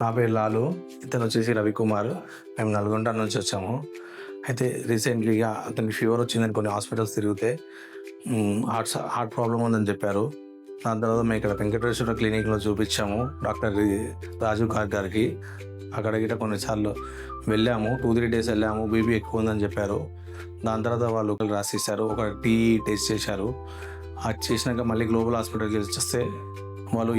నా పేరు లాలు. ఇతను వచ్చేసి రవికుమార్. మేము నల్గొండ నుంచి వచ్చాము. అయితే రీసెంట్లీగా అతనికి ఫీవర్ వచ్చిందని కొన్ని హాస్పిటల్స్ తిరిగితే హార్ట్ ప్రాబ్లమ్ ఉందని చెప్పారు. దాని తర్వాత మేము ఇక్కడ వెంకటేశ్వర క్లినిక్లో చూపించాము డాక్టర్ రాజు గారికి. అక్కడ గిట్ట కొన్నిసార్లు వెళ్ళాము, 2-3 డేస్ వెళ్ళాము. బీపీ ఎక్కువ ఉందని చెప్పారు. దాని తర్వాత వాళ్ళు రాసిస్తారు, ఒక టెస్ట్ చేశారు. అది చేసినాక మళ్ళీ గ్లోబల్ హాస్పిటల్కి వచ్చేస్తే వాళ్ళు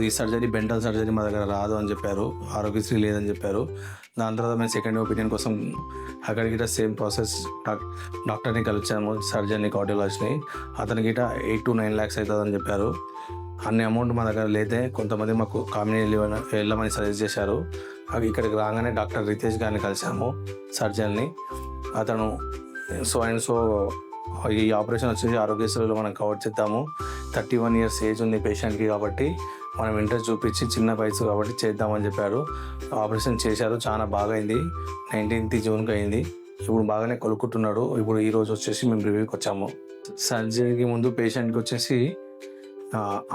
ఈ సర్జరీ బెంటల్ సర్జరీ మా దగ్గర రాదు అని చెప్పారు, ఆరోగ్యశ్రీ లేదని చెప్పారు. దాని తర్వాత మేము సెకండ్ ఒపీనియన్ కోసం అక్కడికి సేమ్ ప్రాసెస్ డాక్టర్ని కలిసాము, సర్జన్ని, కార్డియాలజిస్ట్ని. అతనికి 8 to 9 lakhs అవుతుందని చెప్పారు. అన్ని అమౌంట్ మా దగ్గర లేదే కొంతమంది మాకు కామినీ వెళ్ళమని సజెస్ట్ చేశారు. ఇక్కడికి రాగానే డాక్టర్ రితేష్ గారిని కలిసాము, సర్జన్ని. అతను సో అండ్ సో ఈ ఆపరేషన్ వచ్చేసి ఆరోగ్యశ్రీలో మనం కవర్ చేద్దాము, 31 years ఏజ్ ఉంది పేషెంట్కి కాబట్టి మనం ఇంట్రెస్ట్ చూపించి చిన్న వయసు కాబట్టి చేద్దామని చెప్పారు. ఆపరేషన్ చేశారు, చాలా బాగా అయింది. 19th June అయింది. ఇప్పుడు బాగానే కొలుక్కుంటున్నాడు. ఇప్పుడు ఈరోజు వచ్చేసి మేము రివ్యూకి వచ్చాము. సర్జరీకి ముందు పేషెంట్కి వచ్చేసి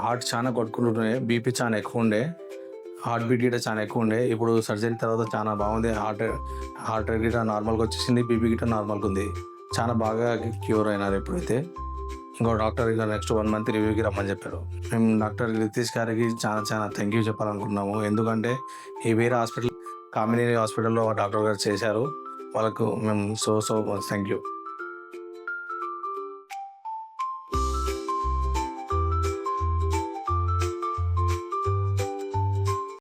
హార్ట్ చాలా కొట్టుకుంటుండే, బీపీ చాలా ఎక్కువ ఉండే, హార్ట్ బీట్ గిట్ట చాలా ఎక్కువ ఉండే. ఇప్పుడు సర్జరీ తర్వాత చాలా బాగుంది. హార్ట్ రేట్ గిట్ట నార్మల్గా వచ్చేసింది, బీపీ గిట్ట నార్మల్గా ఉంది. చాలా బాగా క్యూర్ అయినారు ఇప్పుడైతే. ఇంకో డాక్టర్ ఇలా నెక్స్ట్ 1 month రివ్యూకి రమ్మని చెప్పారు. మేము డాక్టర్ రితేష్ గారికి చాలా థ్యాంక్ యూ చెప్పాలనుకుంటున్నాము. ఎందుకంటే ఈ వేరే హాస్పిటల్, కామినీ హాస్పిటల్లో డాక్టర్ గారు చేశారు. వాళ్ళకు మేము సో థ్యాంక్ యూ.